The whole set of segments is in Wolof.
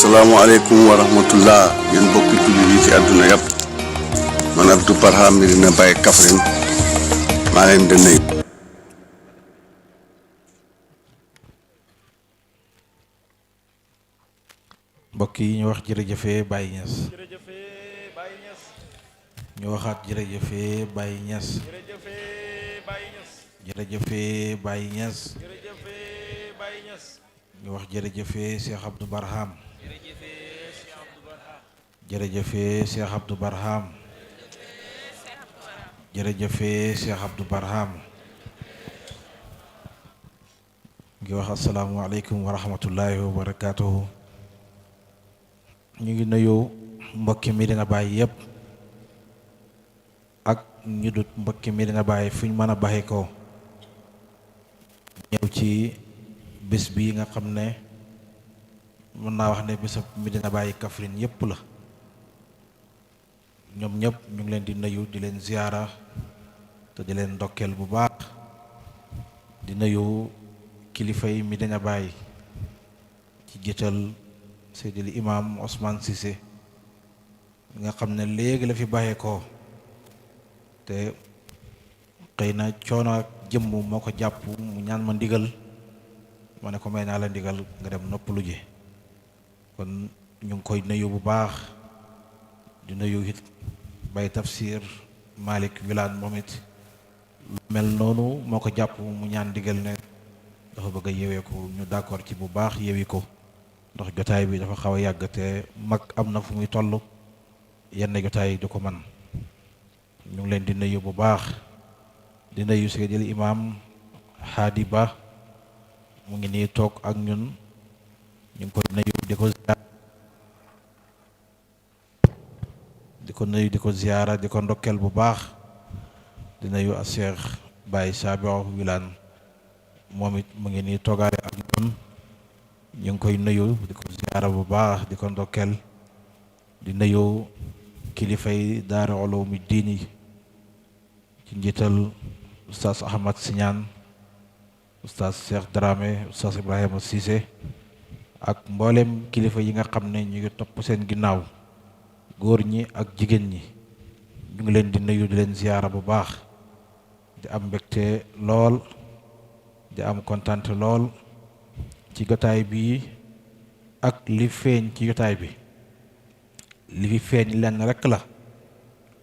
asalaamaaleykum wa rahmatullah yéen bokki jullit yi ci àdduna yëpp man Abdou Barham Medina Baye Kaffrine maa leen di nuyu. mbokk yi ñu wax jërëjëfee Baye Niass ñu waxaat jërëjëfee Baye Niass jërëjëfee Baye Niass ñu wax jërëjëfee Cheikh Abdou Barham jërëjëfee Cheikh Abdou Barham jërëjëfee Cheikh Abdou Barham ngi wax asalaamualeykum wa rahmatullahi wa barakaatuhu. ñu ngi nuyu mbokki Medina Baye yëpp ak ñu dut mbokki Medina Baye fu ñu mën a baxee ko ñëw ci bés bi nga xam ne mën naa wax ne bésab Medina Baye Kaffrine yëpp la. ñoom ñëpp ñu ngi leen di nuyu di leen ziyaara te di leen ndokkeel bu baax di nuyu kilifa yi Medina Baye ci jiital Seydil Imam Ousmane Cissé nga xam ne léegi la fi bàyyeekoo te xëy na coono ak jëmm moo ko jàpp mu ñaan ma ndigal ma ne ko may naa la ndigal nga dem noppalu ji kon ñu ngi koy nuyu bu baax di nuyu it Baye Tafsir Malick Wilane moom it lu mel noonu moo ko jàpp mu ñaan ndigal ne dafa bëgg a yewee ko ñu d'accord ci bu baax yewi ko ndax jotaay bi dafa xaw a yàgg te mag am na fu muy toll yenn jotaay du ko man ñu ngi leen di nuyu bu baax di nuyu Seydil Imam Hadi Ba mu ngi nii toog ak ñun ñu ngi koy nuyu di ko ziyaara di ko ndokkeel bu baax di nuyu a Cheikh Baye Sabiou Wilane moom it mu ngi nii toogaale ak ñun ñu ngi koy nuyu di ko ziyaara bu baax di ko ndokkeel di nuyu kilifay daara ulumi diini ci njiital oustaz Ahmad Siñaan oustaz Cheikh Dramé oustaz Ibrahima Cissé ak mboolem kilifa yi nga xam ne ñu ngi topp seen ginnaaw góor ñi ak jigéen ñi ñu ngi leen di nuyu di leen ziyaara bu baax di am mbégte lool di am kontante lool ci jotaay bi ak li feeñ ci jotaay bi li fi feeñ lenn rekk la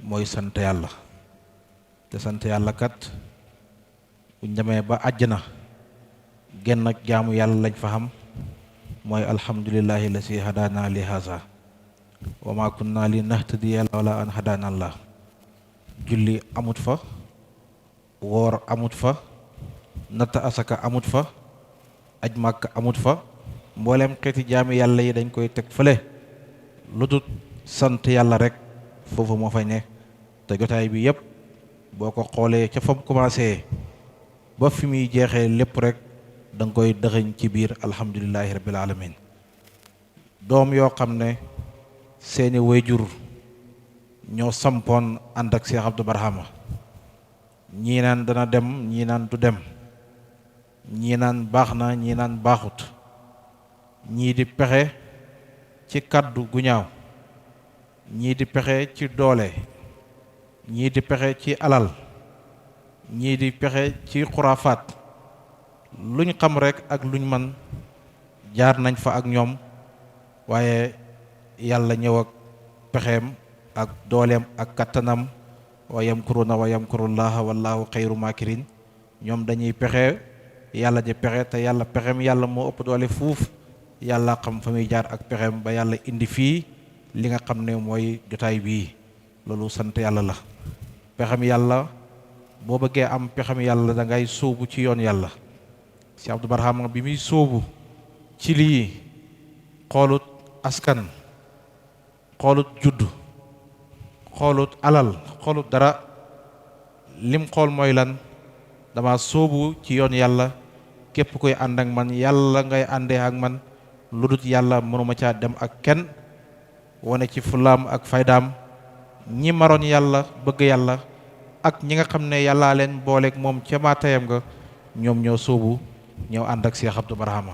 mooy sant yàlla te sant yàlla kat bu ñu demee ba àjjana genn ak jaamu yàlla lañ fa xam mooy alhamdulillahi lasi hadana li haza wa ma kunna li nahtadiya lawla an hadana allah julli amut fa woor amut fa natt asaka amut fa aj màkk amut fa mbooleem xeeti jaami yàlla yi dañ koy teg fële lu dul sant yàlla rek foofu moo fay ne te jotaay bi yépp boo ko xoolee ca fam commencé ba fi muy jeexee lépp rek da nga koy dëxëñ ci biir alhamdulillahi rabbil alamin doom yoo xam ne seeni wayjur ñoo sampoon ànd ak Cheikh Abdou Barhama ñii naan dana dem ñii naan du dem ñii naan baax na ñii naan baaxut ñii di pexe ci kàddu gu ñaaw ñii di pexe ci doole ñii di pexe ci alal ñii di pexe ci xuraafaat luñ xam rek ak luñ man jaar nañ fa ak ñoom waaye yàlla ñëw ak pexeem ak dooleem ak kattanam wa yamkuruna wa yamkurullaha wallahu xayru makirin ñoom dañuy pexe yàlla di pexe te yàlla pexem yàlla moo ëpp doole fuuf yàlla xam fa muy jaar ak pexem ba yàlla indi fii li nga xam ne mooy jotaay bii loolu sant yàlla la pexem yàlla boo bëggee am pexem yàlla da ngay sóobu ci yoon yàlla si Abdou Barhama bi muy sóobu ci lii xoolut askan xoolut judd xoolut alal xoolut dara lim xool mooy lan dama sóobu ci yoon yàlla képp koy ànd ak man yàlla ngay àndee ak man lu dut yàlla mënuma caa dem ak kenn wane ci fulaam ak faydaam ñi maroon yàlla bëgg yàlla ak ñi nga xam ne yàllaa leen booleeg moom ca maatayam nga ñoom ñoo sóobu ñëw ànd ak Cheikh Abdou Barhama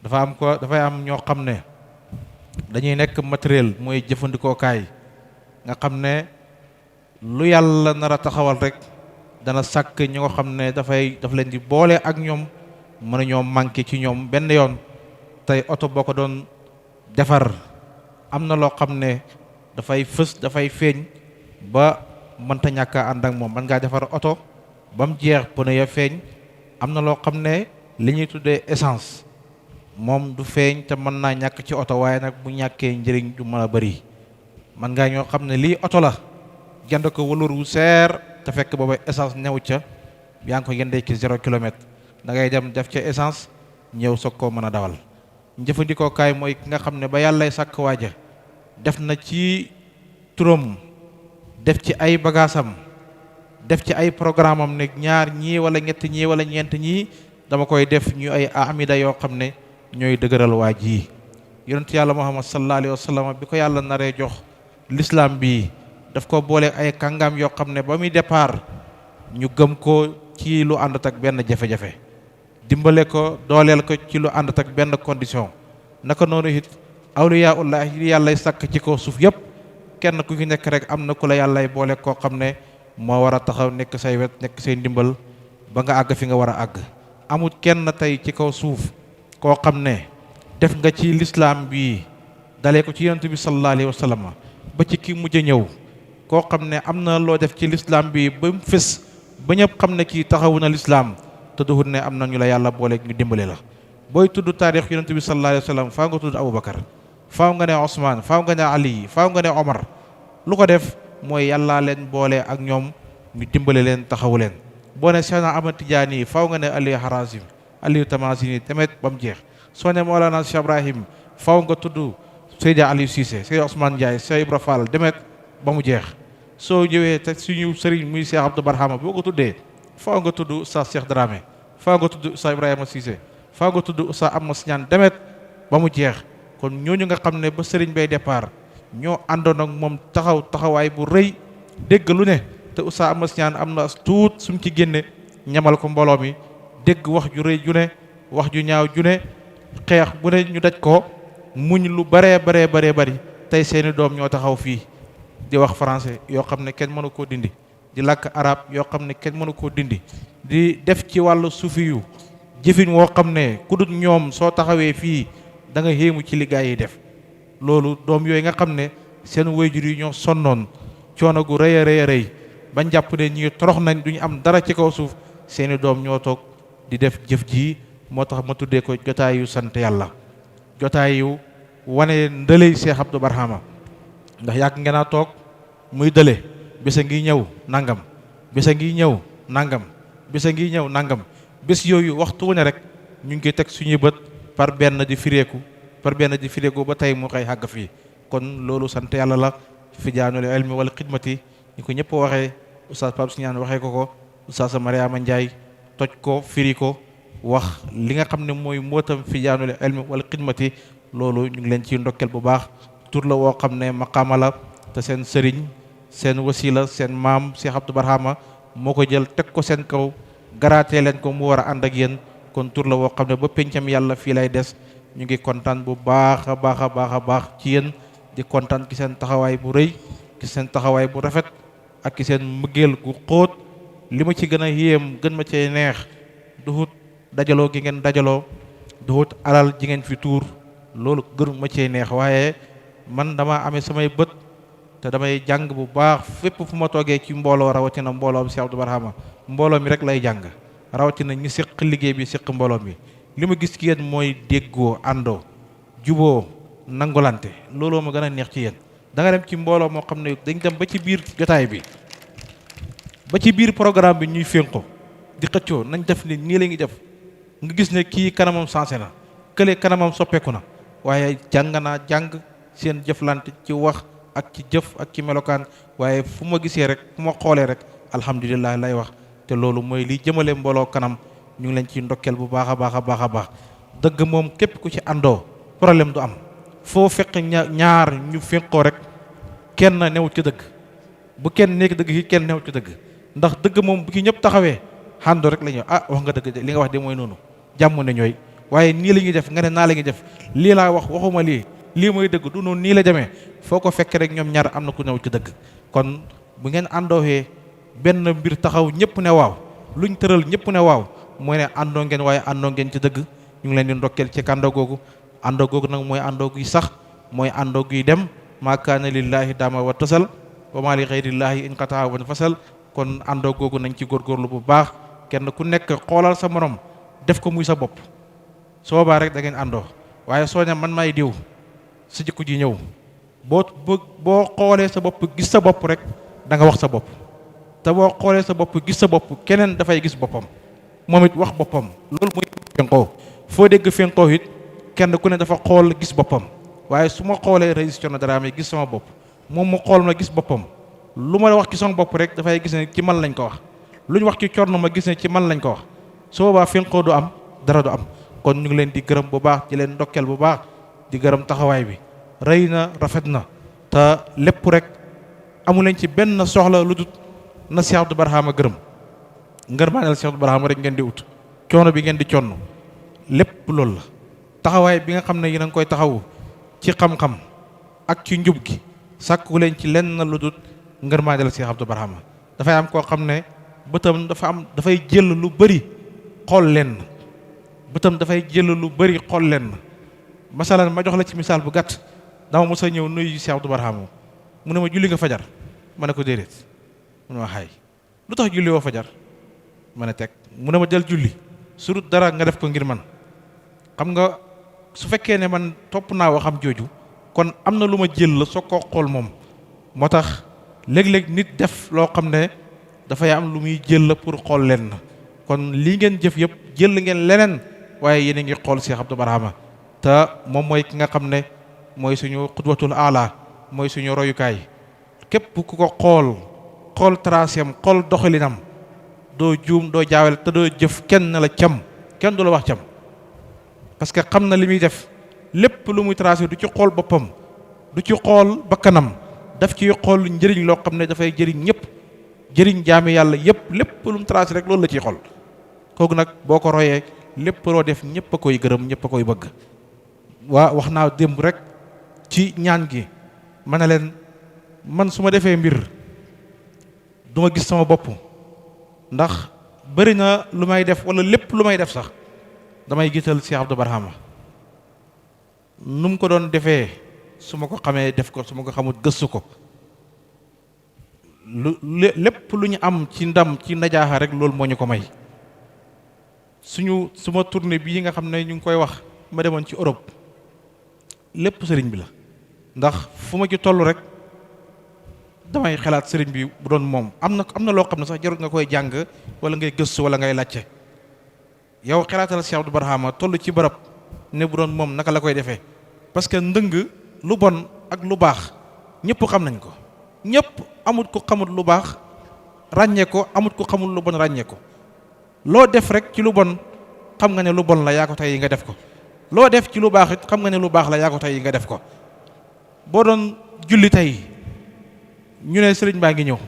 dafay am ñoo xam ne dañuy nekk matériel mooy jëfandikookaay nga xam ne lu yàlla nar a taxawal rek dana sàkk ñi nga xam ne daf leen di boole ak ñoom mënuñoo manqué ci ñoom benn yoon. tey oto boo ko doon defar am na loo xam ne dafay fës dafay feeñ ba mënta ñàkk a ànd ak moom. mën ngaa defar oto ba mu jeex pneu ya feeñ, am na loo xam ne li ñuy tuddee essence moom du feeñ te mën naa ñàkk ci oto, waaye nag bu ñàkkee njëriñ du mën a bëri. mën ngaa ñoo xam ne lii oto la jënd ko wëlur wu seer te fekk booba essence new ca, yaa ngi ko jëndee ci 0 kilomètre, da ngay dem def ca essence ñëw soog koo mën a dawal. njëfandikoo kaay mooy ki nga xam ne ba yàllay sàkk waaja def na ci turam, def ci ay bagaasam, def ci ay programme am ne ñaar ñii wala ñett ñii wala ñeent ñii dama koy def ñu ay amida yoo xam ne ñooy dëgëral waa ji. yonent yàlla Muhammad sallallahu alayhi wa sallam bi ko yàlla naree jox l'islam bi daf ko boole ay kàngam yoo xam ne ba muy départ ñu gëm ko ci lu àndat ak benn jafe-jafe, dimbale ko dooleel ko ci lu àndat ak benn condition. naka noonu it awliyaullah yi yàllay sàkk ci kaw suuf yëpp kenn ku fi nekk rek am na ku la yàllay boole koo xam ne moo war a taxaw nekk say wet, nekk say ndimbal ba nga àgg fi nga war a àgg. amut kenn tey ci kaw suuf koo xam ne def nga ci lislaam bi dalee ko ci yonent bi sallallahu alayhi wa sallam ba ci ki mujj a ñëw koo xam ne am na loo def ci lislaam bi ba mu fës ba ñëpp xam ne kii taxawu na lislaam te duhut ne am na ñu la yàlla boole ñu dimbale la. booy tudd taarix yonent bi sallallahu alayhi wa sallam faaw nga tudd Aboubacar, faaw nga ne Ousmane, faaw nga ne Ali, faaw nga ne Omar. lu ko def mooy yàllaa leen boole ak ñoom ñu dimbale leen taxawu leen. boo ne Cheikh Ahmad Tidiane faaw nga ne Aliou Harazim, Aliou Tamasini demet ba mu jeex. soo ne Mawlana Cheikh Ibrahim faaw nga tudd Seydi Aliou Cissé, Seydi Ousmane Ndiaye, Cheikh Ibra Fall demet ba mu jeex. soo ñëwee te suñu sëriñ muy Cheikh Abdou Barhama boo ko tuddee faaw nga tudd Oustaz Cheikh Dramé, faaw nga tudd Oustaz Ibrahima Cissé, faaw nga tudd Oustaz Amos Niane demet ba mu jeex. kon ñooñu nga xam ne ba sëriñ bay départ ñoo àndoon ak moom taxawaay bu rëy, dégg lu ne. te Oustaz Amos Niane am na tuut suñ ci génne ñamal ko mbooloo mi, dégg wax ju rëy ju ne, wax ju ñaaw ju ne, xeex bu ne ñu daj ko, muñ lu baree bari. tey seeni doom ñoo taxaw fii di wax français yoo xam ne kenn mënu koo dindi, di làkk arab yoo xam ne kenn mënu koo dindi, di def ci wàllu suufi yu jëfin woo xam ne ku dul ñoom soo taxawee fii da nga yéemu ci li gaa yi def. loolu doom yooyu nga xam ne seen waajur yi ñoo sonnoon coono gu rëy a rëy bañ jàpp ne ñii torox nañ duñu am dara ci kaw suuf, seeni doom ñoo toog di def jëf ji. moo tax ma tuddee ko jotaayu sant yàlla, jotaayu wane ndëley Cheikh Abdou Barhama. ndax yàgg ngeen a toog muy dële bés a ngi ñëw nangam, bés a ngi ñëw nangam, bés a ngi ñëw nangam. bés yooyu waxtu wu ne rek ñu ngi teg suñuy bët par benn di fireeku ba tey mu xëy xàgg fii. kon loolu sant yàlla la fi jaanul ilmi wala xidmati ñu ko ñëpp waxee. Oustaz Pape Signane waxee ko Oustaz Mariama Ndiaye toj ko firi ko wax li nga xam ne mooy mbootam fi jaanul ilmi wala xidmati. loolu ñu ngi leen ci ndokkel bu baax. tur la woo xam ne maqaama la te seen sëriñ, seen wasila, seen maam Cheikh Abdou Barhama moo ko jël teg ko seen kaw, garaatee leen ko mu war a ànd ak yéen. kon tur la woo xam ne ba pencam yàlla fii lay des. ñu ngi kontaan bu baax a baax ci yéen, di kontaan ci seen taxawaay bu rëy, ci seen taxawaay bu rafet ak ci seen mbëggeel gu xóot. li ma ci gën a yéem gën ma cee neex duhut dajaloo gi ngeen dajaloo, duhut alal ji ngeen fi tuur, loolu gën ma cee neex. waaye man dama amee samay bët te damay jàng bu baax fépp fu ma toogee ci mbooloo, rawatina mbooloo bi Cheikh Abdou Barhama, mbooloo mi rek lay jàng, rawatina ñi séq liggéey bi, séq mbooloo mi. li ma gis ci yéen mooy déggoo, àndoo, juboo, nangulante. looloo ma gën a neex ci yéen. da nga dem ci mbooloo moo xam ne dañ dem ba ci biir jotaay bi, ba ci biir programme bi ñuy fénqo di xëccoo nañ def ni nii la ngi def, nga gis ne kii kanamam sensé na, kële kanamam soppeeku na, waaye jàng seen jëflante ci wax ak ci jëf ak ci melokaan. waaye fu ma gisee rek, fu ma xoolee rek alhamdulilah lay wax. te loolu mooy li jëmale mbooloo kanam. ñu ngi leen ci ndokkeel bu baax a baax. dëgg moom képp ku ci àndoo problème du am. foo fekk ñaar ñu fenkoo rek kenn newut ci dëgg, bu kenn nekk dëgg ki kenn newut ci dëgg. ndax dëgg moom bu ci ñëpp taxawee àndoo rek la ñuy wax nga dëgg de, li nga wax de mooy noonu, jàmm ne ñooy. waaye nii la ñuy def nga ne naa la ñuy def, lii laa waxuma lii, lii mooy dëgg du noonu nii la demee foo ko fekkee rek ñoom ñaar am na ku ñëw ci dëgg. kon bu ngeen àndooxee benn mbir taxaw ñëpp ne waaw luñ tëral ñëpp ne waaw mooy ne àndoo ngeen waaye àndoo ngeen ci dëgg. ñu ngi leen di ndokkeel ci kàndoo googu àndoo googu nag mooy àndoo guy sax mooy àndoo guy dem maa kaana lillaahi daama wa tasal wa maa li xayrillaahi inqataa wa fasal. kon àndoo googu nañ ci góorgóorlu bu baax kenn ku nekk xoolal sa morom def ko muy sa bopp soo baa rek da ngeen àndoo waaye soo ne man maay diw sa jikko ji ñëw boo xoolee sa bopp gis sa bopp rek da nga wax sa bopp te boo xoolee sa bopp gis sa bopp keneen dafay gis boppam moom it wax boppam loolu mooy fenkoo foo dégg fenkoo it kenn ku ne dafa xool gis boppam waaye su ma xoolee Régis Thierno Dramé gis sama bopp moom mu xool ma gis boppam lu ma wax ci sama bopp rek dafay gis ne ci man lañ ko wax lu ñu wax ci Thierno ma gis ne ci man lañ ko wax su boobaa fenkoo du am dara du am. kon ñu ngi leen di gërëm bu baax di leen ndokkeel bu baax di gërëm taxawaay bi rëy na rafet na te lépp rek amu leen ci benn soxla lu dul na Cheikh Abdou Barhama gërëm ngërmaaneel Cheikh Abdou Barhama rek ngeen di ut coono bi ngeen di conn lépp loolu la taxawaay bi nga xam ne yéen a ngi koy taxawu ci xam-xam ak ci njub gi sàkku leen ci lenn lu dul ngërmaaneel Cheikh Abdou Barhama dafay am koo xam ne bëtam dafay jël lu bëri xool leen bëtam dafay jël lu bëri xool leen masalan ma jox la ci misaal bu gàtt dama mos a ñëw nuyu Cheikh Abdou Barhama mu ne ma julli nga fajar ma ne ko déedéet mu ne ma xaay lu tax julli woo fajar ma ne teg mu ne ma jël julli surut dara nga def ko ngir man xam nga su fekkee ne man topp naa waxam jooju kon am na lu ma jël la soo ko xool moom moo tax léeg-léeg nit def loo xam ne dafay am lu muy jël la pour xool leen kon lii ngeen jëf yëpp jël ngeen leneen waaye yéen a ngi xool Cheikh Abdou Barhama te moom mooy ki nga xam ne mooy suñu xudwatul aala mooy suñu royukaay képp ku ko xool tracéam xool doxalinam doo juum doo jaawel te doo jëf kenn la cam kenn du la wax cam parce que xam na li muy def lépp lu muy tracé du ci xool boppam du ci xool bakkanam daf ci xool njëriñ loo xam ne dafay jëriñ ñëpp jëriñ jaami yàlla yëpp lépp lu mu tracé rek loolu la ciy xool kooku nag boo ko royee lépp loo def ñëpp a koy gërëm ñëpp a koy bëgg wax naa démb rek ci ñaan gi ma ne leen man su ma defee mbir du ma gis sama bopp ndax bëri na lu may def wala lépp lu may def sax damay gisal Cheikh Abdou Barhama nu mu ko doon defee su ma ko xamee def ko su ma ko xamul gëstu ko lépp lu ñu am ci ndam ci najaaxa rek loolu moo ñu ko may suma tournée bii nga xam ne ñu ngi koy wax ma demoon ci Europe lépp sëriñ bi la ndax fu ma ci toll rek damay xalaat sëriñ bi bu doon moom am na loo xam ne sax jarul nga koy jàng wala ngay gëstu wala ngay làcce yow xalaatal Cheikh Abdou Barhama toll ci barab ne bu doon moom naka la koy defee parce que ndëng lu bon ak lu baax ñëpp xam nañ ko ñëpp amut ko xamut lu baax ràññee ko amut ko xamul lu bon ràññee ko loo def rek ci lu bon xam nga ne lu bon la yaa ko tey yi nga def ko loo def ci lu baax it xam nga ne lu baax la yaa ko tey yi nga def ko boo doon julli tey ñu ne sëriñ baa ngi ñëw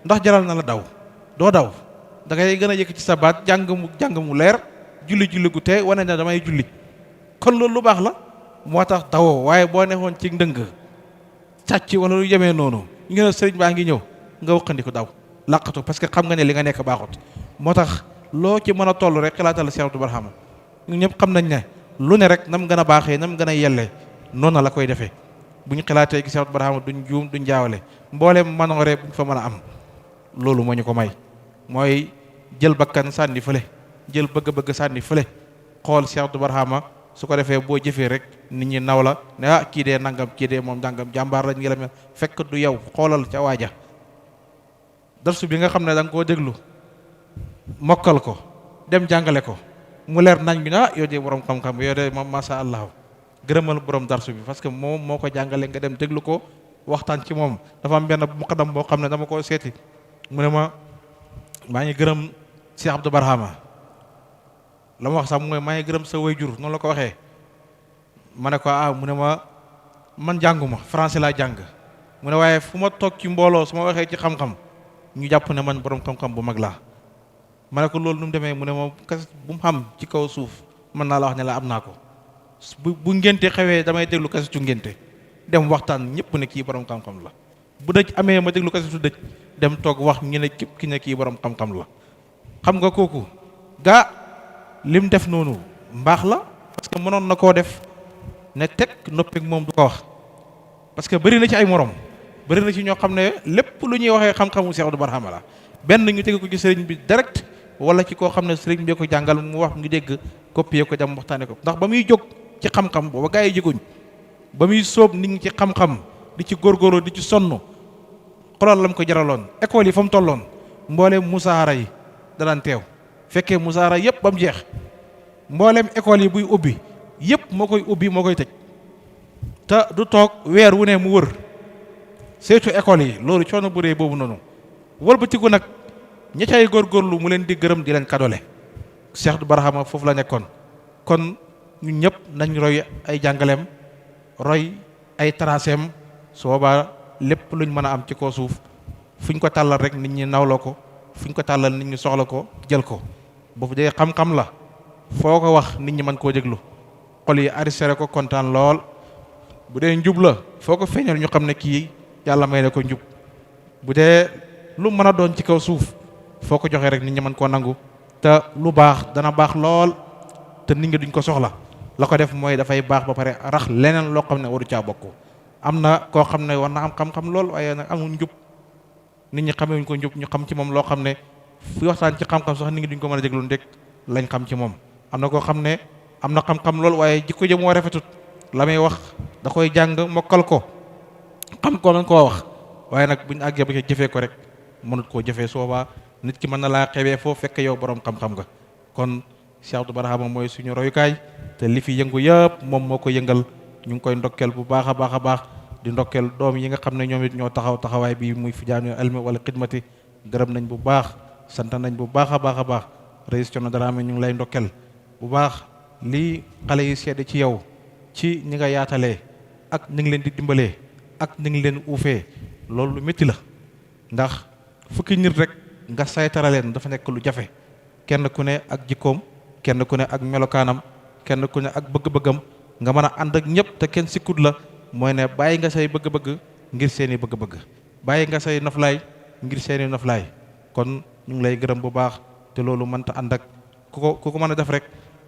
ndax jaral na la daw doo daw da ngay gën a yëkk ci sa baat jàng mu leer julli gu tee wane ne damay julli kon loolu lu baax la moo tax dawoo waaye boo neexoon ci ndëng càcc wala lu yemee noonu ñu ne sëriñ baa ngi ñëw nga wëqandiku daw làqatu parce que xam nga ne li nga nekk baaxut moo tax loo ci mën a toll rek xalaatal Cheikh Abdou Barhama ñu ñëpp xam nañ ne lu ne rek nam gën a baaxee nam gën a yellee noonu la koy defee bu ñu xalaatee gi Cheikh Abdou Barhama duñ juum duñ jaawale mbooleem manooree buñ fa mën a am loolu moo ñu ko may mooy jël bakkan sànni fële jël bëgg-bëgg sànni fële xool Cheikh Abdou Barhama su ko defee boo jëfee rek nit ñi naw la ne kii dee nangam kii dee moom nangam jàmbaar lañ ngi la mel fekk du yow xoolal ca waaja darsu bi nga xam ne da nga koo déglu mokkal ko dem jàngale ko mu leer nañ bi yow de borom xam-xam yow de moom masha Allah gërëmal borom darsu bi parce que moom moo ko jàngale nga dem déglu ko waxtaan ci moom dafa am benn muqaddam boo xam ne dama ko seeti mu ne ma maa ngi gërëm Cheikh Abdou Barhama la ma wax sax mooy maa ngi gërëm sa waajur noonu la ko waxee ma ne ko mu ne ma man jànguma français laa jàng mu ne waaye fu ma toog ci mbooloo su ma waxee ci xam-xam ñu jàpp ne man borom xam-xam bu mag laa ma ne ko loolu nu mu demee mu ne ma kas bu mu xam ci kaw suuf mën naa la wax ne la am naa ko bu ngénte xewee damay déglu kasetu ngénte dem waxtaan ñëpp ne kii borom xam-xam la. bu dëj amee ma déglu kasetu dëj dem toog wax ñu ne képp ki ne kii borom xam-xam la. xam nga kooku gaa lim def noonu mbaax la parce que mënoon na koo def ne teg noppi moom du ko wax parce que bëri na ci ay morom bëri na ci ñoo xam ne lépp lu ñuy waxee xam-xamu Cheikh Abdou Barhama la benn ñu teg ko ci sëriñ bi direct wala ci koo xam ne sëriñ bi ko jàngal mu wax ngi dégg copier ko dem waxtaane ko ndax ba muy jóg ci xam-xam booba gaa yi jóguñ ba muy sóob nit ñi ci xam-xam di ci góorgóorlu di ci sonn xoolal lam ko jaraloon école yi fa mu tolloon mbooleem musaara yi danaan teew fekkee musaara yëpp ba mu jeex mbooleem école yi buy ubbi yëpp moo koy ubbi moo koy tëj te du toog weer wu ne mu wër saytu école yi loolu coono bu rëy boobu noonu wëlbatiku nag ña cay góorgóorlu mu leen di gërëm di leen kadole Cheikh Abdou Barhama foofu la nekkoon kon ñun ñëpp nañ roy ay jàngaleem roy ay traceem su boobaa lépp luñ mën a am ci kaw suuf fuñ ko tàllal rek nit ñi nawloo ko fuñ ko tàllal nit ñi soxla ko jël ko boobu dee xam-xam la foo ko wax nit ñi mën koo déglu xol yi arrêté ko kontaan lool bu dee njub la foo ko feeñal ñu xam ne kii yàlla may na ko njub bu dee lu mën a doon ci kaw suuf foo ko joxee rek nit ñi mën koo nangu te lu baax dana baax lool te nit ñi duñ ko soxla la ko def mooy dafay baax ba pare rax leneen loo xam ne waru caa bokk am na koo xam ne war na am xam-xam lool waaye nag amul njub nit ñi xamewuñ ko njub ñu xam ci moom loo xam ne fu waxtaan ci xam-xam sax nit ñi duñ ko mën a déglu ndek lañ xam ci moom am na koo xam ne am na xam-xam lool waaye jikko ja moo rafetut la may wax da koy jàng mokkal ko xam ko man koo wax waaye nag buñ àggee ba jëfee ko rek mënut koo jëfee soobaa nit ki mën na laa xewee foo fekk yow borom xam-xam nga kon Cheikh Abdou Barhama mooy suñu royukaay te li fi yëngu yëpp moom moo ko yëngal ñu ngi koy ndokkeel bu baax a baax a baax di ndokkeel doom yi nga xam ne ñoom it ñoo taxaw taxawaay bi muy fi jaanu elmi wala xidmati gërëm nañ bu baax sant nañ bu baax a baax a baax Régis Thierno Dramé ñu ngi lay ndokkeel bu baax lii xale yi seede ci yow ci ñi nga yaatalee ak ni ngi leen di dimbalee ak ni ngi leen uufee loolu lu métti la ndax fukki nit rek nga saytara leen dafa nekk lu jafe kenn ku ne ak jikkoom kenn ku ne ak melokaanam kenn ku ne ak bëgg-bëggam nga mën a ànd ak ñëpp te kenn sikkut la mooy ne bàyyi nga say bëgg-bëgg ngir seeni bëgg-bëgg bàyyi nga say noflaay ngir seeni noflaay kon ñu ngi lay gërëm bu baax te loolu mënta ànd ak ku ko mën a def rek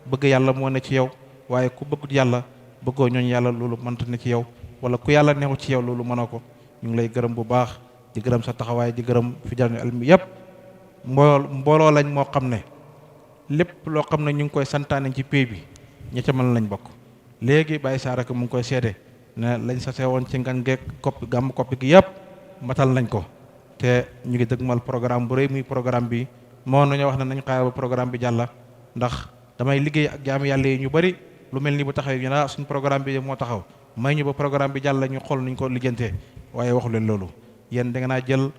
bëgg yàlla moo ne ci yow waaye ku bëggut yàlla bëggoo ñooñ yàlla loolu mënta ne ci yow wala ku yàlla neexu ci yow loolu mënoo ko ñu ngi lay gërëm bu baax di gërëm sa taxawaay di gërëm fi jaanu elmi yëpp mbooloo lañ moo xam ne lépp loo xam ne ñu ngi koy santaane ci pay bi ña ca mën lañ bokk léegi Baye Saraka mu ngi koy seede ne lañ sase woon ci ngan geeg koppi gàmm koppi gi yëpp matal nañ ko te ñu ngi dëgmal programme bu rëy muy programme bi moo nañoo wax ne nañ xaar ba programme bi jàlla ndax damay liggéey ak jaami yàlla yi ñu bëri lu mel ni bu taxawee ñu ne suñ programme bi moo taxaw may ñu ba programme bi jàlla ñu xool nuñ ko lijjantee waaye waxu leen loolu yéen da nga naa jël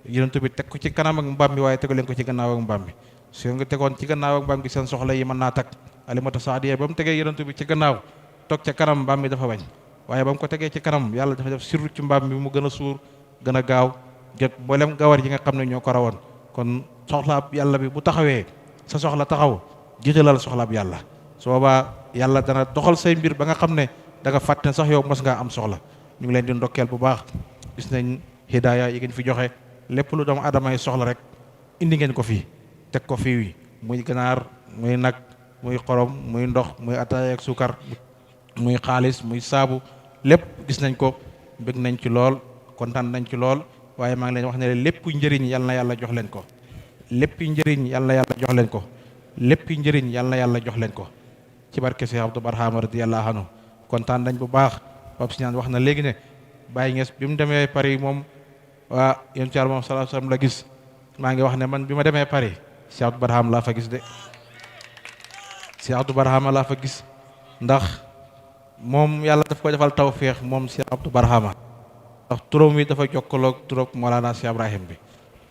yonent bi teg ko ci kanam ak mbaam bi waaye tegu leen ko ci gannaaw ak mbaam bi su nga tegoon ci gannaaw ak mbaam bi seen soxla yi mën naa tak alimatu saadiya ba mu tegee yonent bi ci gannaaw toog ca kanam mbaam bi dafa bañ waaye ba mu ko tegee ci kanam yàlla dafa def sirru ci mbaam bi mu gën a suur gën a gaaw jot mboolem gawar yi nga xam ne ñoo ko rawoon kon soxlaab yàlla bi bu taxawee sa soxla taxaw jiitalal soxlaab yàlla su boobaa yàlla dana doxal say mbir ba nga xam ne da nga fàtte sax yow mos ngaa am soxla ñu ngi leen di ndokkeel bu baax gis nañ hidaaya yi ngeen fi joxe lépp lu doomu adama yi soxla rek indi ngeen ko fii teg ko fii muy ganaar muy nag muy xorom muy ndox muy ataaya ak suukar muy xaalis muy saabu lépp gis nañ ko bëgg nañ ci lool kontaan nañ ci lool waaye maa ngi leen wax ne lépp njëriñ yal na yàlla jox leen ko lépp njëriñ yal na yàlla jox leen ko lépp njëriñ yal na yàlla jox leen ko ci barke Cheikh Abdou Barhama radiyallahu anhu kontaan nañ bu baax Pape Signane wax na léegi ne Baye Niass bi mu demee Paris moom waa yéen Thiar moom sallallahu alayhi wasallam la gis maa ngi wax ne man bi ma demee Paris Cheikh Abdou Barhama laa fa gis de Cheikh Abdou Barhama laa fa gis ndax moom yàlla daf ko defal tawféex moom Cheikh Abdou Barhama ndax turam wi dafa jokkaloog turam Mawlana Cheikh Ibrahim bi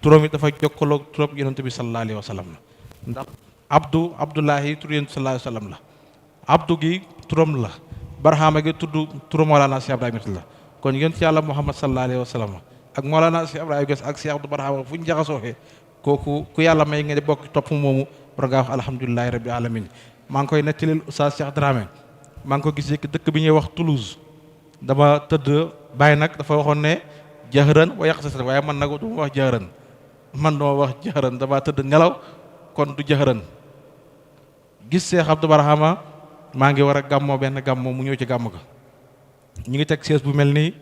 turam wi dafa jokkaloog turam yonent bi sallallahu alayhi wasallam la ndax Abdullahi tur yonent sallallahu alayhi wasallam la Abdou gi turam la Barhama gi tudd turam Mawlana Cheikh Ibrahim la kon yonent yàlla Muhammad sallallahu alayhi wasallam ak Mawlana Cheikh Ibrahim ak Cheikh Abdou Barhama fu ñu jaxasooxee kooku ku yàlla may nga di bokk topp moomu war ngaa wax alhamdulilahi rabbil alamin maa ngi koy nettalil Oustaz Cheikh Dramé maa ngi ko gisee dëkk bi ñuy wax Toulouse. dama tëdd bàyyi nag dafa waxoon ne jahran wa yaqsatan, waaye man nag du ma wax jahran, man duma wax jahran, dama tëdd nelaw kon du jahran. gis Cheikh Abdou Barhama maa ngi war a gàmmoo benn gàmmoo mu ñëw ci gàmm ga, ñu ngi teg siège bu mel nii,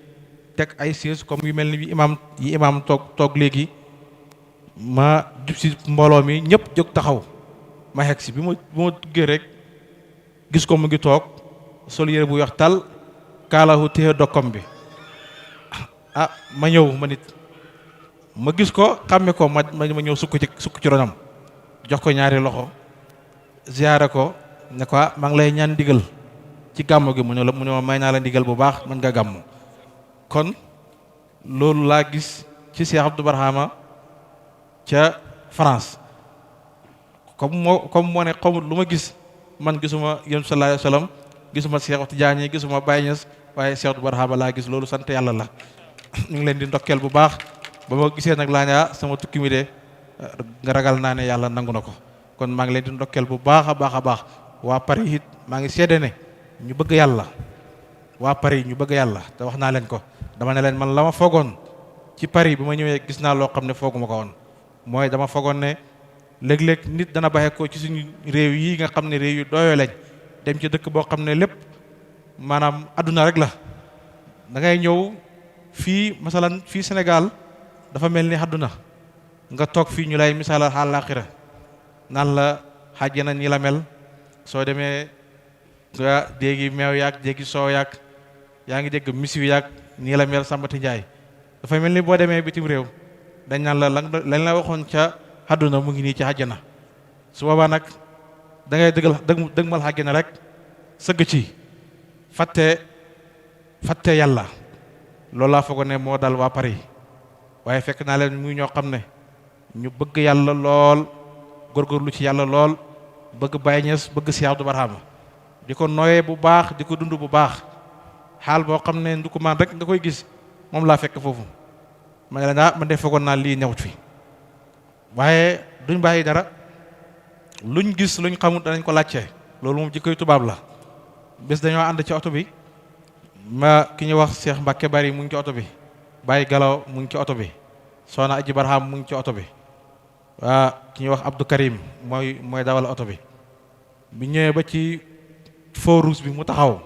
teg ay siège comme yu mel ni yi imaam toog léegi, ma jub si mbooloo mi ñëpp jóg taxaw, ma xeg si bi ma duggee rek gis ko mu ngi toog sol yére bu weex tal, kaalahu téye dokkom bi. Ma ñëw ma nit ma gis ko xàmme ko ma ñëw sukk ci ronam, jox ko ñaari loxo ziyaare ko ne ko maa ngi lay ñaan ndigal ci gàmmu gi, mu ne ma may naa la ndigal bu baax, mën nga gàmmu. kon loolu laa gis ci Cheikh Abdou Barhama ca France, comme moo ne xamut lu ma gis, man gisuma yéen sallallahu alayhi wa sallam, gisuma Cheikh Tidiane, gisuma Baye Niass, waaye Cheikh Abdou Barhama laa gis. loolu sant yàlla la. ñu ngi leen di ndokkeel bu baax. ba ma gisee nag laa ne sama tukki mi de nga ragal naa ne yàlla nangu na ko. kon maa ngi leen di ndokkeel bu baax a baax a baax. waa Paris it maa ngi seede ne ñu bëgg yàlla, waa Paris ñu bëgg yàlla, te wax naa leen ko, dama ne leen man la ma foogoon ci Paris bi ma ñëwee gis naa loo xam ne fooguma ko woon. mooy dama foogoon ne léeg-léeg nit dana bàyyi ko ci suñu réew yi nga xam ne réew yu doyoo lañ, dem ci dëkk boo xam ne lépp maanaam adduna rek la. da ngay ñëw fii masalan fii Sénégal dafa mel ni adduna, nga toog fii ñu lay misaalal àllaaxira naan la xàjjana ñi la mel, soo demee nga déggi meew yaag déggi soow yaag yaa ngi dégg misiw yaag nii la mel Sambati Njaay. dafa mel ni boo demee bitim réew dañ naan la lañ la waxoon ca àdduna mu ngi nii ci àjjana. su boobaa nag da ngay dëgmal àjjana rek sëgg ci fàtte yàlla. loolu laa foog ne moo dal waa Paris, waaye fekk naa leen muy ñoo xam ne ñu bëgg yàlla lool, góorgóorlu ci yàlla lool, bëgg Baye Niass, bëgg Cheikh Abdou Barhama, di ko nooyee bu baax, di ko dund bu baax. xaal boo xam ne ndukumaan rek nga koy gis, moom laa fekk foofu. ma ne la man de foogoon naa lii newut fi, waaye duñ bàyyi dara, luñ gis luñ xamut danañ ko laajte. loolu moom jikkoy tubaab la. bés dañoo ànd ci oto bi, ki ñuy wax Cheikh Mbacke Bari mu ngi ci oto bi, Baye Galaw mu ngi ci oto bi, Soxna Aji Barham mu ngi ci oto bi, ki ñuy wax Abdou Karim mooy dawal oto bi. bi ñëwee ba ci feu rouge bi mu taxaw,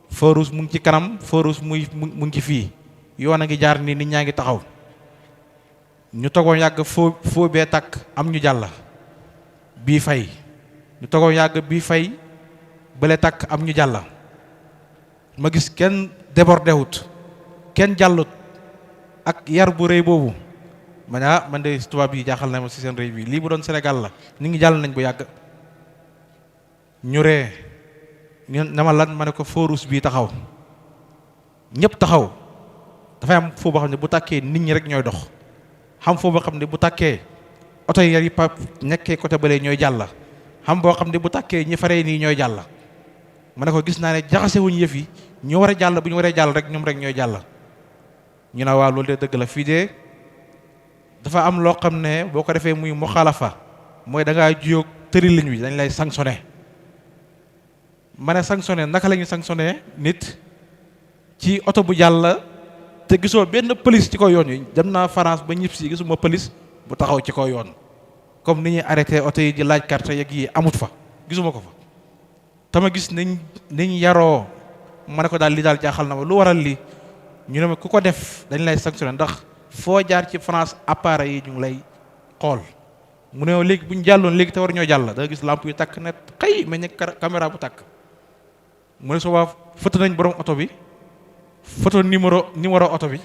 feu rouge mu ngi ci kanam, feu rouge mu ngi ci fii, yoon a ngi jaar nii, nit ñaa ngi taxaw. ñu togoon yàgg feu bee takk, am ñu jàll, bii fay. ñu togoon yàgg bii fay, bële takk, am ñu jàll. ma gis kenn débordé wut, kenn jàllut ak yar bu rëy boobu. ma ne man de tubaab yi jaaxal na ma si seen rëy bi, lii bu doon Sénégal la nit ngi jàll nañ bu yàgg. ñu ree ne ma lan, ma ne ko feu rouge bii taxaw, ñëpp taxaw. dafay am foo boo xam ne bu tàkkee nit ñi rek ñooy dox, xam foo boo xam ne bu tàkkee oto yi pa nekkee côté bële ñooy jàll, xam boo xam ne bu tàkkee ñi faree nii ñooy jàll. ma ne ko gis naa ne jaxase wuñu yëf yi, ñu war a jàll bu ñu waree jàll rek ñoom rek ñooy jàll. ñu ne waaw loolu de dëgg la. fii de dafa am loo xam ne boo ko defee muy muxaalafa, mooy da ngaa juyóog tëralin wi, dañ lay sanctionné. ma ne sanctionné naka la ñuy sanctionné nit ci oto bu jàll te gisoo benn police ci kaw yoon yi. dem naa France ba ñib si gisuma police bu taxaw ci kaw yoon, comme ni ñuy arrêté oto yi di laaj carte yeeg yi amut fa, gisuma ko fa. tama gis niñ yaroo. ma ne ko daal li daal jaaxal na ma, lu waral li? ñu ne ma ku ko def dañ lay sanctionné, ndax foo jaar ci France appareil yi ñu ngi lay xool. mu ne léegi bu ñu jàlloon léegi te war ñoo jàll, da nga gis lamp yu takk ne xëy mel ni caméra bu takk. mu ne soobaa photo nañ borom oto bi, photo numéro oto bi,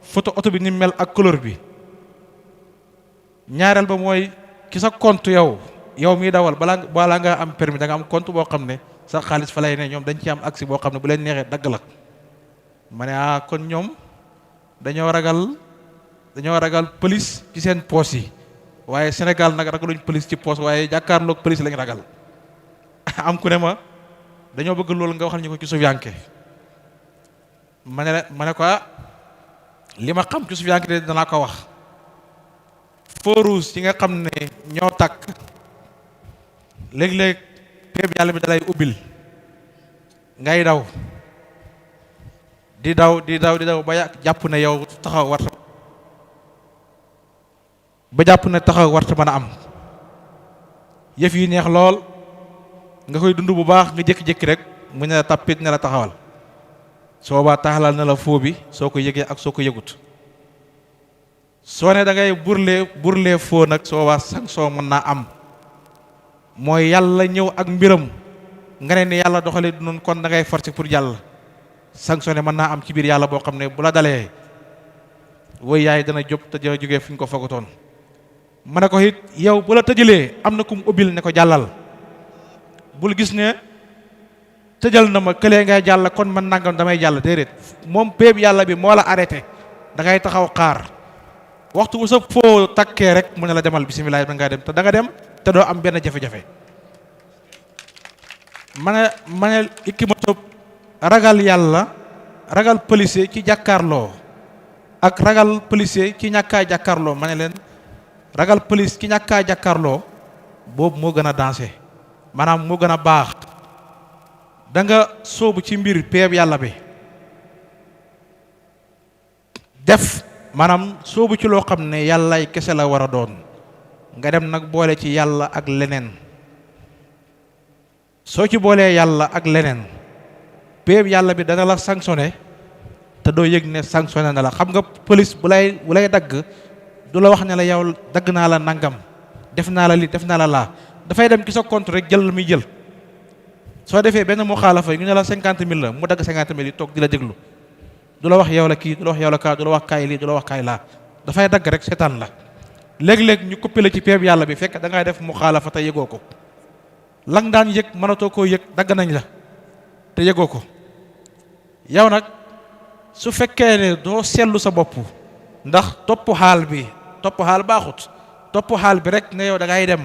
photo oto bi ni mel ak couleur bi. ñaareel ba mooy ki sa compte yow miy dawal balaa nga am permis da nga am compte boo xam ne sa xaalis fa lay ne, ñoom dañ ci am accès boo xam ne bu leen neexee dagg la. ma ne kon ñoom dañoo ragal police ci seen poos yi, waaye Sénégal nag ragaluñ police ci poos, waaye jàkkaarloog police lañ ragal. am ku ne ma dañoo bëgg loolu nga waxal ñu ko ci sufiyanke. ma ne ko li ma xam ci sufiyanke de danaa ko wax. feu rouge yi nga xam ne ñoo tàkk léeg-léeg péeb yàlla bi dalay ubbil ngay daw di daw di daw di daw ba jàpp ne yow taxaw warta mën a am yëf yi neex lool nga koy dund bu baax nga jékki-jékki rek mu ne la tappit ne la taxawal soo baa taxalal na la foo bi soo ko yëgee ak soo ko yëgut soo ne da ngay burlee foo nag soo baa sanction mën naa am mooy yàlla ñëw ak mbiram nga ne ni yàlla doxale du noonu kon da ngay forcer pour jàll sanctionné mën naa am ci biir yàlla boo xam ne bu la dalee woy yaay dana jóg te dina jógee fi ñu ko foogatoon ma ne ko it yow bu la tëjalee am na ku mu ubbil ne ko jàllal bul gis ne tëjal na ma këlee ngay jàll kon man nangam damay jàll déedéet moom péeb yàlla bi moo la arrêté da ngay taxaw xaar waxtu bu sa foo takkee rek mu ne la demal bisimilah da ngaa dem te da nga dem te doo am benn jafe-jafe ma ne ikimatob ragal yàlla ragal policier ci jàkkaarloo ak ragal policier ci ñàkkaa jàkkaarloo ma ne leen ragal police ci ñàkkaa jàkkaarloo boobu moo gën a dansé maanaam moo gën a baax da nga sóobu ci mbir peeb yàlla bi def maanaam sóobu ci loo xam ne yàllay kese la war a doon nga dem nag boole ci yàlla ak leneen soo ci boolee yàlla ak leneen péeb yàlla bi dana la sanctionné te doo yëg ne sanctionné na la xam nga police bu lay dagg du la wax ne la yow dagg naa la nangam def naa la li def naa la laa dafay dem ci sa compte rek jël la muy jël soo defee benn muxaalafa ñu ne la 50 000 la mu dagg 50 000 yi toog di la déglu du la wax yow la kii du la wax yow la kaa du la wax kaay lii du la wax kaay laa dafay dagg rek seetaan la léeg-léeg ñu coupé la ci péeb yàlla bi fekk da ngay def muxaalafa te yëgoo ko lang daan yëg mënatoo koo yëg dagg nañ la te yëgoo ko yow nag su fekkee ne doo seetlu sa bopp ndax topp xaal baaxut topp xaal bi rek ne yow da ngay dem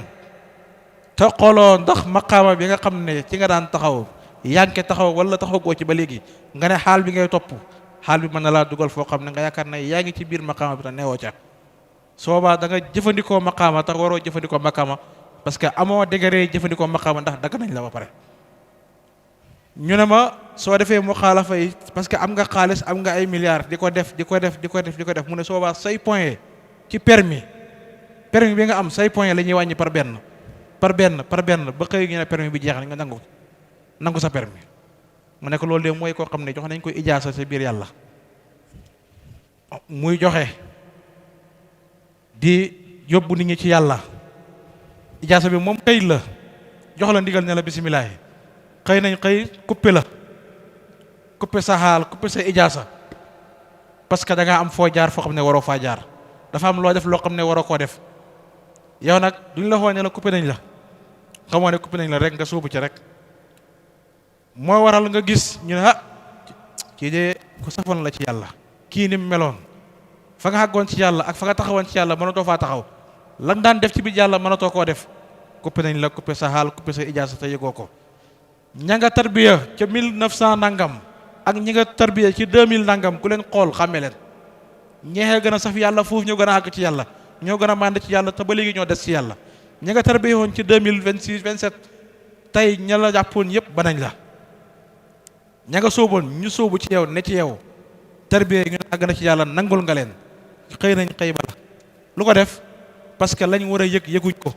te xooloo ndax maqaama bi nga xam ne ci nga daan taxaw yaa ngi taxaw wala taxaw goo ci ba léegi nga ne xaal bi ngay topp xaal bi mën na laa dugal foo xam ne nga yaakaar ne yaa ngi ci biir maqaama bi te neewoo ca soobaa da nga jëfandikoo maqaama tax waroo jëfandikoo maqaama parce que amoo degré jëfandikoo maqaama ndax dagg nañ la ba pare ñu ne ma soo defee mu xaalafa yi parce que am nga xaalis am nga ay milliards di ko def mu ne soobaa say point ci permis bi nga am say point la ñuy wàññi par benn ba xëy ñu ne permis bi jeex na nga nangu sa permis mu ne ko loolu de mooy koo xam ne jox nañ ko ijaasa sa biir yàlla muy joxe di yóbbu nit ñi ci yàlla ijaasa bi moom këyit la jox la ndigal ne la bisimilah xëy nañ coupé sa xaal coupé sa ijaasa parce que da ngaa am foo jaar foo xam ne waroo faa jaar dafa am loo def loo xam ne waroo koo def yow nag duñ la xoo ne la coupé nañ la xamoo ne coupé nañ la rek nga sóobu ci rek moo waral nga gis ñu ne kii de ku safoon la ci yàlla kii ni mu meloon fa nga xàggoon ci yàlla ak fa nga taxawoon ci yàlla mënatoo faa taxaw lan daan def ci biir yàlla mënatoo koo def coupé nañ la coupé sa xaal coupé sa ijaasa te yëgoo ko ña nga tarbiya ca 1900 nangam ak ñi nga tarbiya ci 2000 nangam ku leen xool xàmme leen ñeexee gën a saf yàlla foofu ñoo gën a àgg ci yàlla ñoo gën a mànd ci yàlla te ba léegi ñoo des ci yàlla ñi nga tarbiya woon ci 2026 27 tey ña la jàppoon yëpp ba nañ la ña nga sóoboon ñu sóobu ci yow ne ci yow tarbiya ñu àgg na ci yàlla nangul nga leen xëy nañ xëy bala lu ko def parce que lañ war a yëg yëguñ ko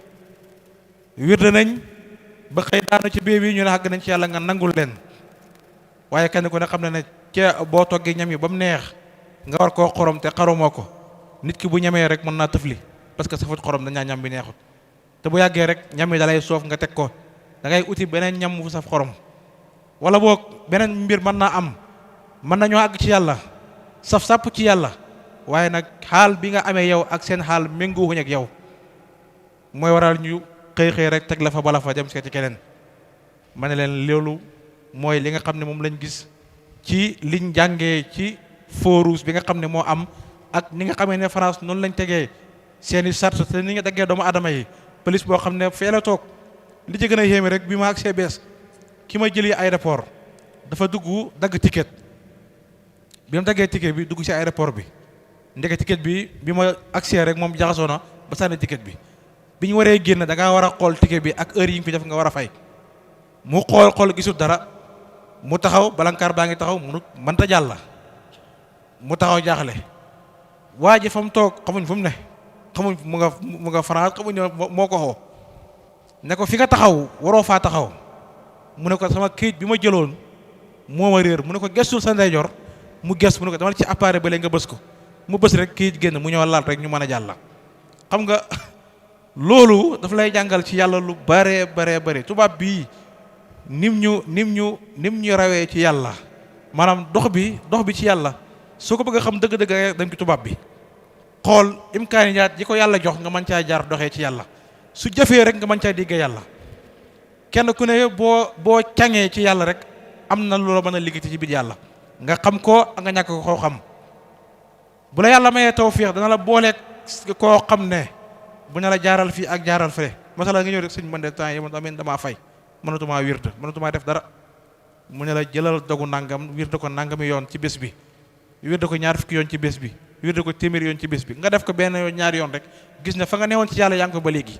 wirde nañ ba xëy daanu ci bee bi ñu ne àgg nañ ci yàlla nga nangul leen waaye kenn ku ne xam ne ca boo toggee ñam yi ba mu neex nga war koo xorom te xarumoo ko nit ki bu ñamee rek mën naa tëfli parce que safut xorom dañaa ñam bi neexut te bu yàggee rek ñam yi dalay soof nga teg ko da ngay uti beneen ñam fu saf xorom wala boog beneen mbir mën naa am mën nañoo àgg ci yàlla saf sàpp ci yàlla waaye nag xaal bi nga amee yow ak seen xaal méngoowuñ ak yow mooy waral ñu xëy rek teg la fa bala fa dem seeti keneen ma ne leen loolu mooy li nga xam ne moom lañ gis ci liñ jàngee ci feu rouge bi nga xam ne moo am ak ni nga xamee ne France noonu lañ tegee seeni sart te ni nga daggee doomu aadama yi police boo xam ne fee la toog li ci gën a yéeme rek bi ma agsee bees ki ma jëli aéroport dafa dugg dagg ticket bi mu daggee ticket bi dugg ci aéroport bi ndeke ticket bi ma agsee rek moom jaxasoo na ba sànni ticket bi bi ñu waree génn da ngaa war a xool ticket bi ak heure yi nga fi def nga war a fay mu xool gisul dara mu taxaw balankaar baa ngi taxaw mënta jàll mu taxaw jaaxle waa ji fa mu toog xamuñ fu mu ne xamuñ mu nga France xamuñ ne moo ko xoo ne ko fi nga taxaw waroo faa taxaw mu ne ko sama këyit bi ma jëloon moo ma réer mu ne ko gestul sa ndeyjoor mu ges mu ne ko dama ci appareil ba léegi nga bës ko mu bës rek këyit génn mu ñëw laal rek ñu mën a jàll xam nga loolu dafa lay jàngal ci yàlla lu bare tubaab bii nim ñu rawee ci yàlla maanaam dox bi ci yàlla soo ko bëgg a xam dëgg-dëgg rek dem ci tubaab bi xool imkaaniyaat yi ko yàlla jox nga mën caa jaar doxee ci yàlla su jëfee rek nga mën caa diggee yàlla kenn ku ne boo cangee ci yàlla rek am na loola mën a liggéey ci biir yàlla nga xam ko nga ñàkk koo xam bu la yàlla mayee tawfiix dana la booleeg koo xam ne bu ne la jaaral fii ak jaaral fële masala nga ñëw rek sëñ man de temps yi man tamit damaa fay mënatumaa wird mënatumaa def dara mu ne la jëlal dogu nangam wird ko nangami yoon ci bés bi wird ko ñaar fukki yoon ci bés bi wird ko téeméeri yoon ci bés bi nga def ko benn yoon ñaari yoon rek gis ne fa nga newoon ci yàlla yaa ngi ko ba léegi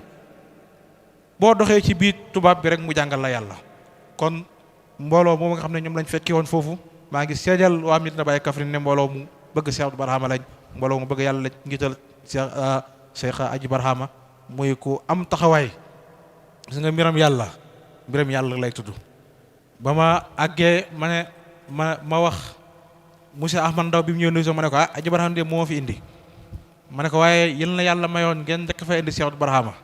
boo doxee ci biir tubaab bi rek mu jàngal la yàlla kon mbooloo moom nga xam ne ñoom lañ fekki woon foofu maa ngi seedal waa Medina Baye Kaffrine ne mbooloo mu bëgg Cheikh Abdou Barhama lañ mbooloo mu bëgg yàlla lañ ngital Cheikh Aji Barhama muy ku am taxawaay gis nga mbiram yàlla lay tudd ba ma àggee ma wax monsieur Ahmad Ndaw bi mu ñëw nuyu ma ne ko Aji Barhama de moo fi indi ma ne ko waaye yéen la yàlla mayoon ngeen njëkk fa indi Cheikh Abdou Barhama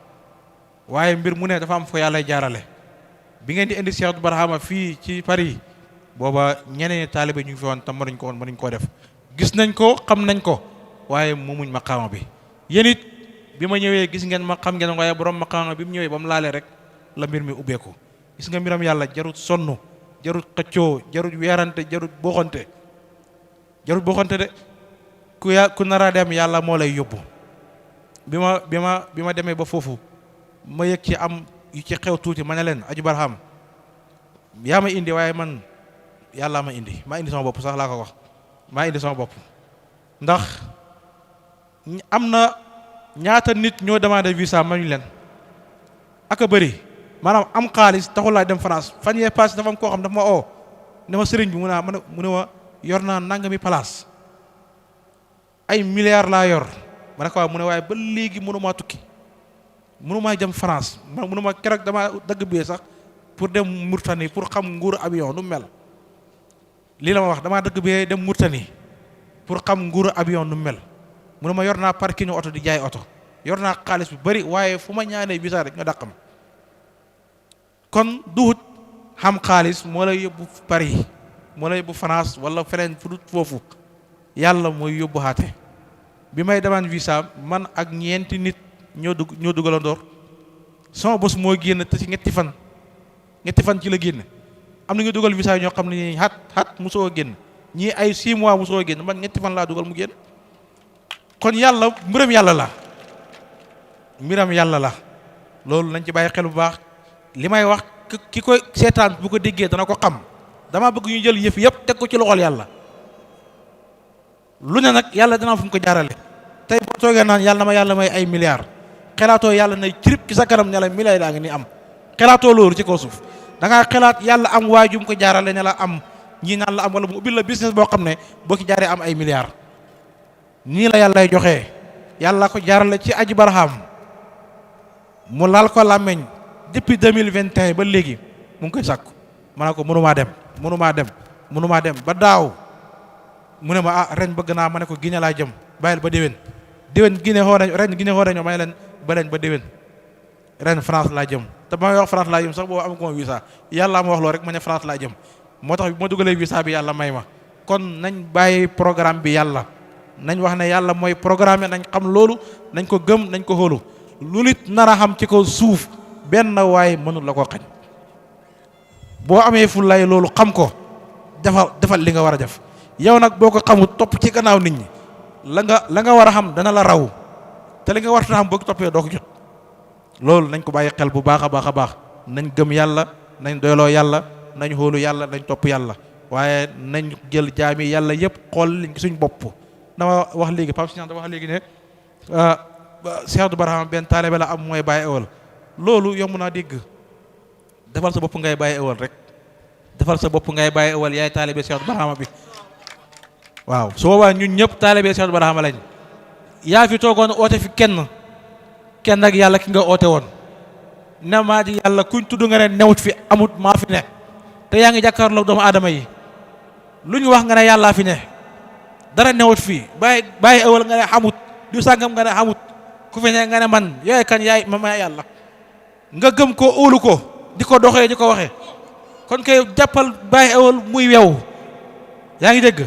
waaye mbir mu ne dafa am fo yàlla jaarale bi ngeen di indi Cheikh Abdou Barhama fii ci Paris booba ñeneen taalibe ñu ngi fi woon tam mënuñ koo def gis nañ ko xam nañ ko waaye moomuñ maqaama bi yéen it bi ma ñëwee gis ngeen ma xam ngeen waaye borom maqaama bi mu ñëwee ba mu laalee rek la mbir mi ubbeeku gis nga mbiram yàlla jarut sonn jarut xëccoo jarut weerante jarut boxante de ku nara dem yàlla moo lay yóbbu bi ma demee ba foofu ma yëg ci am yu ci xew tuuti ma ne leen Aji Barham yaa ma indi waaye man yàlla ma indi maa indi sama bopp sax laa ko wax maa indi sama bopp ndax am na ñaata nit ñoo demandé visa ma ñu leen ak a bëri maanaam am xaalis taxul laa dem France fan yee passé dafa am koo xam dafa ma oo ne ma sëriñ bi mu ne ma yor naa nangami place ay milliards laa yor ma ne ko waaw mu ne waaye ba léegi mënumaa tukki mënumaa jëm France mënuma keroog dama dagg bee sax pour dem Mauritanie pour xam nguuru avion nu mel lii la ma wax damaa dëgg bee dem Mauritanie pour xam nguuru avion nu mel mu ne ma yor naa parking oto di jaay oto yor naa xaalis bu bëri waaye fu ma ñaanee visa rek nga dàq ma kon duhut xam xaalis moo lay yóbbu Paris moo lay yóbbu France wala feneen fu dut foofu yàlla mooy yóbbu xaate bi may demande visa man ak ñeenti nit ñoo dugalandoor sama bos moo génn te ci ñetti fan ci la génn am na ñu dugal visa ñoo xam ne ñi xat mosoo génn ñii ay 6 mois mosoo génn man ñetti fan laa dugal mu génn kon yàlla mbiram yàlla la loolu nañ ci bàyyi xel bu baax li may wax ki koy seetaan bu ko déggee dana ko xam dama bëgg ñu jël yëf yëpp teg ko ci loxol yàlla lu ne nag yàlla dana fu mu ko jaarale tey boo toogee naan yàlla ma yàlla may ay milliards xelaatoo yàlla nay cirib ci sa kanam ne la milliards daa ngi ni am xelaatoo loolu ci kaw suuf da ngaa xelaat yàlla am waajum ko jaarale ne la am ñii naan la am wala mu ubbil la business boo xam ne boo ci jaaree am ay milliards nii la yàllay joxee yàlla ko jaarale ci Aji Barham mu laal ko làmmeñ depuis 2021 ba léegi mu ngi koy sàkku ma ne ko mënumaa dem ba daaw mu ne ma ren bëgg naa ma ne ko Guinée laa jëm bàyyil ba déwén Guinée xoo nañ ren Guinée xoo nañoo may leen ba leen ba déwén ren France laa jëm te ba may wax France laa jëm sax boobu am ko ma visa yàlla ma wax loo rek ma ne France laa jëm moo tax bi ma dugalee visa bi yàlla may ma kon nañ bàyyi programme bi yàlla nañ wax ne yàlla mooy programme nañ xam loolu nañ ko gëm nañ ko xóolu lu nit nar a xam ci kaw suuf benn waaye mënul la ko xañ boo amee fu lay loolu xam ko defal li nga war a def yow nag boo ko xamul topp ci gannaaw nit ñi la nga war a xam dana la raw te li nga war a xam boo ko toppee doo ko jot loolu nañ ko bàyyi xel bu baax a baax nañ gëm yàlla nañ doyloo yàlla nañ xóolu yàlla nañ topp yàlla waaye nañ jël jaami yàlla yëpp xool liñ suñ bopp dama wax léegi Pape Signane dama wax léegi ne Cheikh Abdou Barhama benn taalibe la am mooy bàyyi ewal loolu yomb naa dégg defal sa bopp ngay bàyyi ewal rek defal sa bopp ngay bàyyi ëwal yaay taalibe Cheikh Barhama bi waaw su boobaa ñun ñëpp taalibe Cheikh Barhama lañ yaa fi toogoon oote fi kenn ak yàlla ki nga oote woon ne maa ji yàlla kuñ tudd nga ne newut fi amut maa fi ne te yaa ngi jàkkaarloog doomu aadama yi lu ñu wax nga ne yàllaa fi ne dara newut fii bàyyi ëwal nga ne xamut du sàngam nga ne xamut ku fi ne nga ne man yooyu kan yaay ma yàlla nga gëm ko óolu ko di ko doxee di ko waxee kon kay jàppal bàyyi ëwal muy yow yaa ngi dégg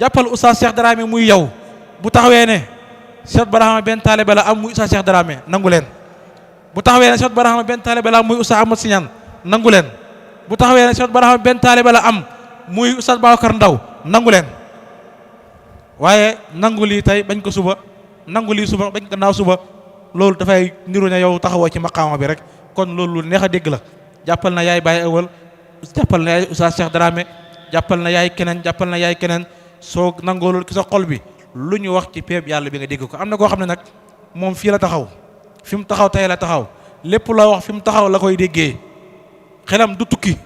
jàppal Oustaz Cheikh Dramé muy yow bu taxawee ne Cheikh Barhama benn taalibe la am muy Oustaz Cheikh Dramé nangu leen bu taxawee ne Cheikh Barhama benn taalibe la am muy Oustaz Ahmad Siñaan nangu leen bu taxawee ne Cheikh Barhama benn taalibe la am muy Oustaz Babacar Ndaw nangu leen waaye nangu lii tey bañ ko suba nangu lii suba bañ ko naaw suba loolu dafay niru ne yow taxawoo ci maqaama bi rek kon loolu lu neex a dégg la jàppal na yaay bàyyi ëwal jàppal na yaay Oustaz Cheikh Dramé jàppal na yaay keneen soo nangoo loolu ki sa xol bi lu ñu wax ci péeb yàlla bi nga dégg ko am na koo xam ne nag moom fii la taxaw fi mu taxaw tey la taxaw lépp la wax fi mu taxaw la koy déggee xelam du tukki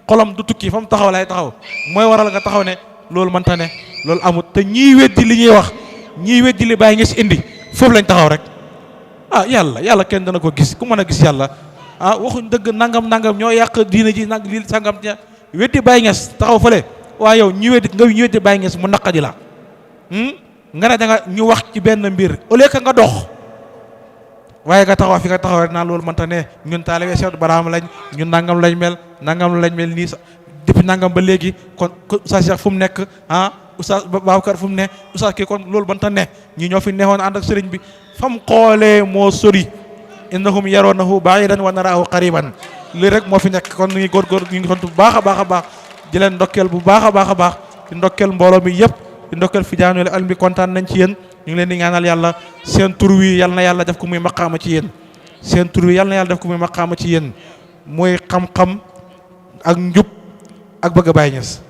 xolam du tukki fa mu taxaw lay taxaw mooy waral nga taxaw ne loolu mënta ne loolu amut te ñii weddi li ñuy wax ñii weddi li bàyyi nga si indi foofu lañ taxaw rek yàlla kenn dana ko gis ku mën a gis yàlla waxuñ dëgg nangam ñoo yàq diina ji nag lii sangam ña weddi bàyyi nges taxaw fële waaye yow ñi weddi bàyyi nges mu naqadi la nga ne da nga ñu wax ci benn mbir au lieu que nga dox waaye nga taxaw fi nga taxaw rek naan loolu mënta ne ñun taalibe Cheikh Barhama lañ ñun nangam lañ mel nii sax depuis nangam ba léegi kon Oustaz Cheikh fu mu nekk Oustaz Babacar fu mu ne Oustaz kii kon loolu mënta ne ñi ñoo fi neexoon ànd ak sëriñ bi fam xoolee moo sori innahum yarawnahu ba'idan wa naraahu qariban lii rek moo fi nekk kon ñu ngi góorgóor ñu ngi sant bu baax a baax di leen ndokkeel bu baax a baax di ndokkeel mbooloo mi yëpp di ndokkeel fi jaanule al mi kontaan nañ ci yéen ñu ngi leen di ñaanal yàlla seen tur wi yal na yàlla def ko muy maqaama ci yéen seen tur wi yal na yàlla def ko muy maqaama ci yéen muy xam-xam ak njub ak bëgg a Baay Ñas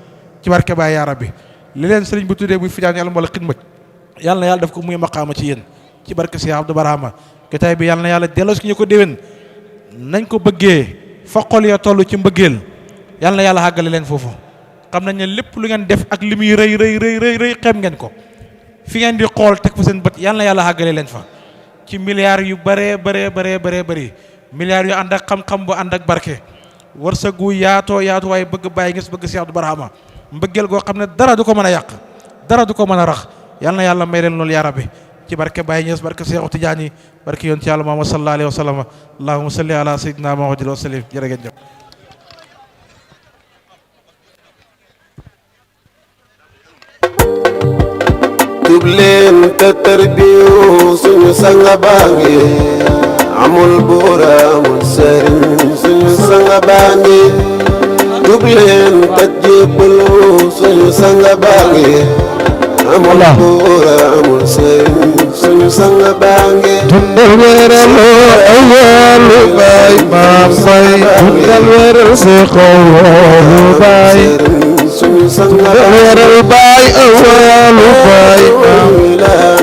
ci barke Baay yaa rabbi li leen sëriñ bu tuddee muy fi jaan yàlla mboola xidma yal na yàlla def ko muy maqaama ci yéen ci barke Cheikh Abdou Barhama jotaay bi yal na yàlla delloo si ñu ko déwén nañ ko bëggee fa xol ya toll ci mbëggeel yal na yàlla xàggale leen foofu xam nañ ne lépp lu ngeen def ak li muy rëy xeeb ngeen ko fi ngeen di xool teg fa seen bët yal na yàlla xàggale leen fa ci milliards yu bëree bëri milliards yu ànd ak xam-xam bu ànd ak barke wërsëgu yaatu waaye bëgg Baay Ñas bëgg Cheikh Abdou Barhama mbëggeel goo xam ne dara du ko mën a yàq dara du ko mën a rax yal na yàlla may leen loolu yaa rabbi ci barke Baay Ñas barke Cheikh Tidiane barke yoon ci yàlla Muhammad sallallahu alayhi wa sallam allahumma salli ala sayyidina Muhammadin wa sallim jërë ngeen jëf tub leen te tarbiyu suñu sanga baangi amul buura amul sëriñ suñu sanga baangi tub leen te jébbalu suñu sanga baangi amul buura amul sëriñ suñu sanga baangi dundal weeral awalu baay maam bay dundal weeral si xawalu baay suñu sanga weeral baay awalu baay maam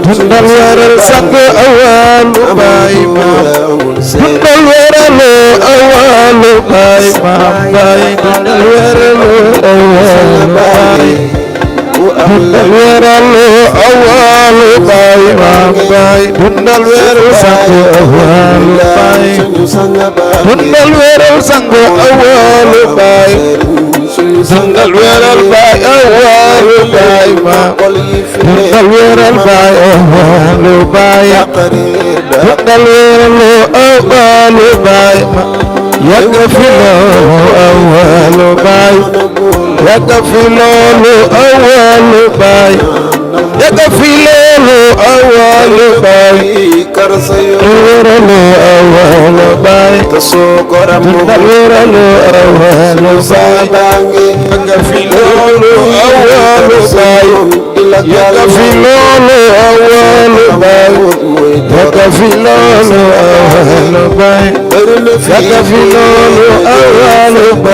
dundal weeral sang awalu baay maam dundal weeral awalu baay maam bay dundal weeral awalu baay dundal weeral awalu baay maam bay dundal weeral sang awalu baay dundal weeral sang awalu baay dundal weeral baay awalu baay maam dundal weeral baay awalu baay dundal weeral awalu baay maam yàgg fi loolu awalu baay yàgg fi loolu awalu baay yàgg fi loolu awalu baay weeralu awalu baay dundal weeralu awalu baay yàgg fi loolu awalu baay yàgg fi loolu awalu baay yàgg fi loolu awalu baay yàgg fi loolu awalu baay